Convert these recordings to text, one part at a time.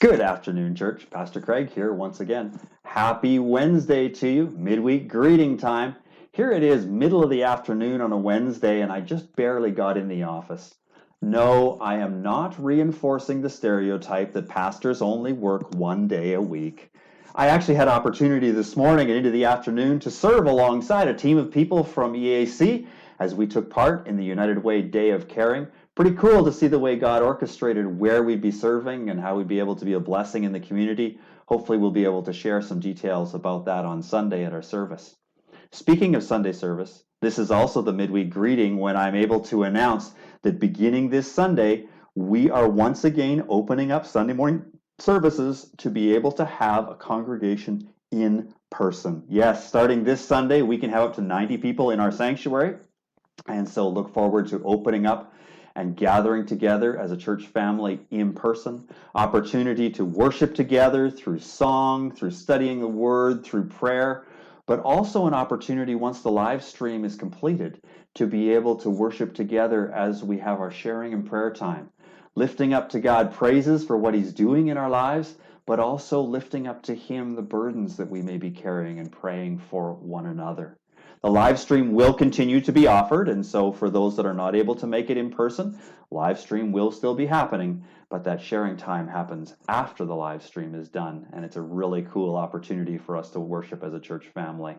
Good afternoon, church. Pastor Craig here once again. Happy Wednesday to you, midweek greeting time. Here it is, middle of the afternoon on a Wednesday, and I just barely got in the office. No, I am not reinforcing the stereotype that pastors only work one day a week. I actually had opportunity this morning and into the afternoon to serve alongside a team of people from EAC as we took part in the United Way Day of Caring. Pretty cool to see the way God orchestrated where we'd be serving and how we'd be able to be a blessing in the community. Hopefully we'll be able to share some details about that on Sunday at our service. Speaking of Sunday service, this is also the midweek greeting when I'm able to announce that beginning this Sunday, we are once again opening up Sunday morning services to be able to have a congregation in person. Yes, starting this Sunday, we can have up to 90 people in our sanctuary. And so look forward to opening up and gathering together as a church family in person, opportunity to worship together through song, through studying the word, through prayer, but also an opportunity once the live stream is completed to be able to worship together as we have our sharing and prayer time, lifting up to God praises for what he's doing in our lives, but also lifting up to him the burdens that we may be carrying and praying for one another. The live stream will continue to be offered, and so for those that are not able to make it in person, live stream will still be happening, but that sharing time happens after the live stream is done, and it's a really cool opportunity for us to worship as a church family.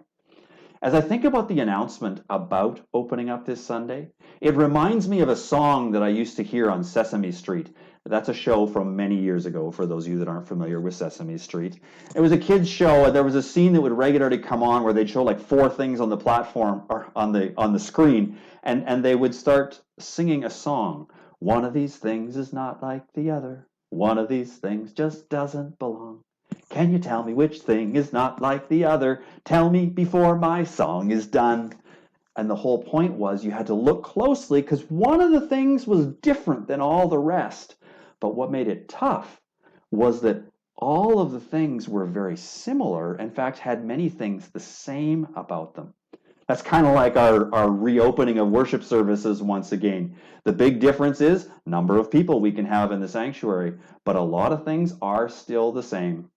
As I think about the announcement about opening up this Sunday, it reminds me of a song that I used to hear on Sesame Street. That's a show from many years ago, for those of you that aren't familiar with Sesame Street. It was a kid's show, and there was a scene that would regularly come on where they'd show like four things on the platform or on the screen, and they would start singing a song. One of these things is not like the other. One of these things just doesn't belong. Can you tell me which thing is not like the other? Tell me before my song is done. And the whole point was you had to look closely because one of the things was different than all the rest. But what made it tough was that all of the things were very similar, in fact, had many things the same about them. That's kind of like our reopening of worship services once again. The big difference is number of people we can have in the sanctuary, but a lot of things are still the same.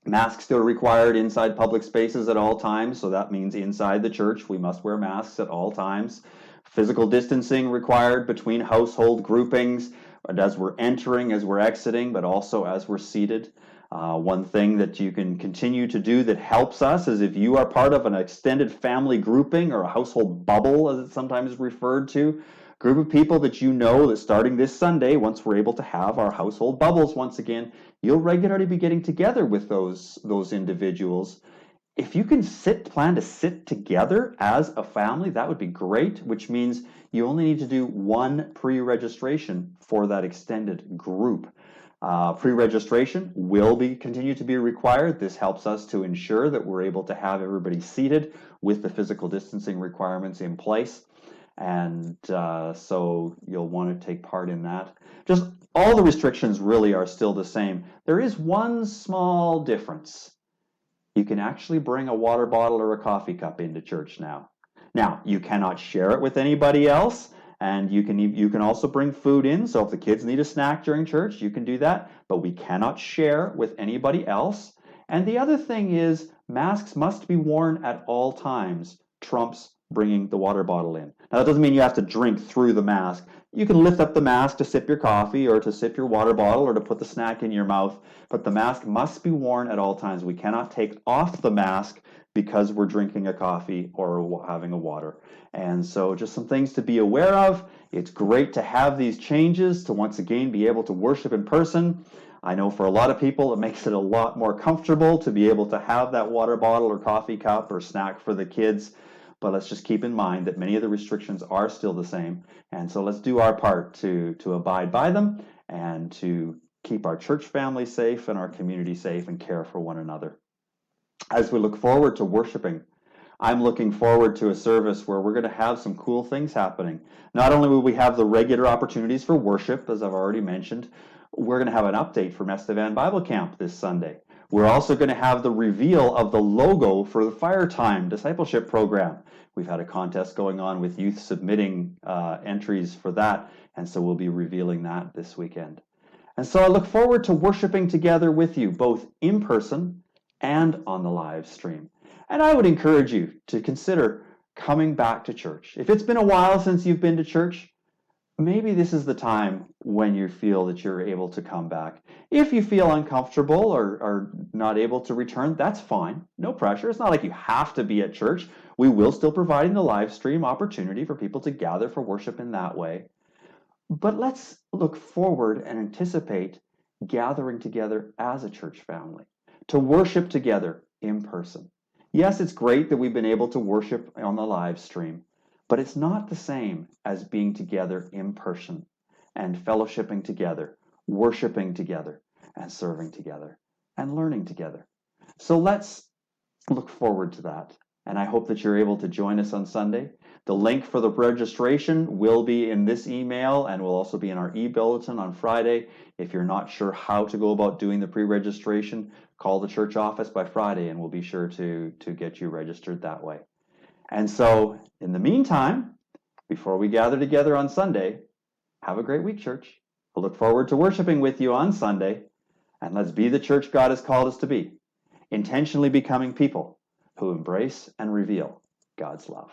Masks still required inside public spaces at all times, so that means inside the church we must wear masks at all times. Physical distancing required between household groupings as we're entering, as we're exiting, but also as we're seated. One thing that you can continue to do that helps us is if you are part of an extended family grouping or a household bubble, as it's sometimes referred to, group of people that you know that starting this Sunday, once we're able to have our household bubbles once again, you'll regularly be getting together with those individuals. If you can plan to sit together as a family, that would be great, which means you only need to do one pre-registration for that extended group. Pre-registration will continue to be required. This helps us to ensure that we're able to have everybody seated with the physical distancing requirements in place. And so you'll want to take part in that. Just all the restrictions really are still the same. There is one small difference. You can actually bring a water bottle or a coffee cup into church now. Now, you cannot share it with anybody else, and you can also bring food in. So if the kids need a snack during church, you can do that, but we cannot share with anybody else. And the other thing is masks must be worn at all times, trumps bringing the water bottle in. Now, that doesn't mean you have to drink through the mask. You can lift up the mask to sip your coffee or to sip your water bottle or to put the snack in your mouth, but the mask must be worn at all times. We cannot take off the mask because we're drinking a coffee or having a water. And so just some things to be aware of. It's great to have these changes to once again be able to worship in person. I know for a lot of people it makes it a lot more comfortable to be able to have that water bottle or coffee cup or snack for the kids. But let's just keep in mind that many of the restrictions are still the same. And so let's do our part to abide by them and to keep our church family safe and our community safe and care for one another. As we look forward to worshiping, I'm looking forward to a service where we're going to have some cool things happening. Not only will we have the regular opportunities for worship, as I've already mentioned, we're going to have an update from Estevan Bible Camp this Sunday. We're also going to have the reveal of the logo for the Fire Time discipleship program. We've had a contest going on with youth submitting entries for that, and so we'll be revealing that this weekend. And so I look forward to worshiping together with you, both in person and on the live stream. And I would encourage you to consider coming back to church. If it's been a while since you've been to church, maybe this is the time when you feel that you're able to come back. If you feel uncomfortable or not able to return, that's fine. No pressure. It's not like you have to be at church. We will still provide the live stream opportunity for people to gather for worship in that way. But let's look forward and anticipate gathering together as a church family to worship together in person. Yes, it's great that we've been able to worship on the live stream, but it's not the same as being together in person and fellowshipping together, worshiping together, and serving together, and learning together. So let's look forward to that. And I hope that you're able to join us on Sunday. The link for the registration will be in this email and will also be in our e-bulletin on Friday. If you're not sure how to go about doing the pre-registration, call the church office by Friday and we'll be sure to get you registered that way. And so, in the meantime, before we gather together on Sunday, have a great week, church. I look forward to worshiping with you on Sunday, and let's be the church God has called us to be, intentionally becoming people who embrace and reveal God's love.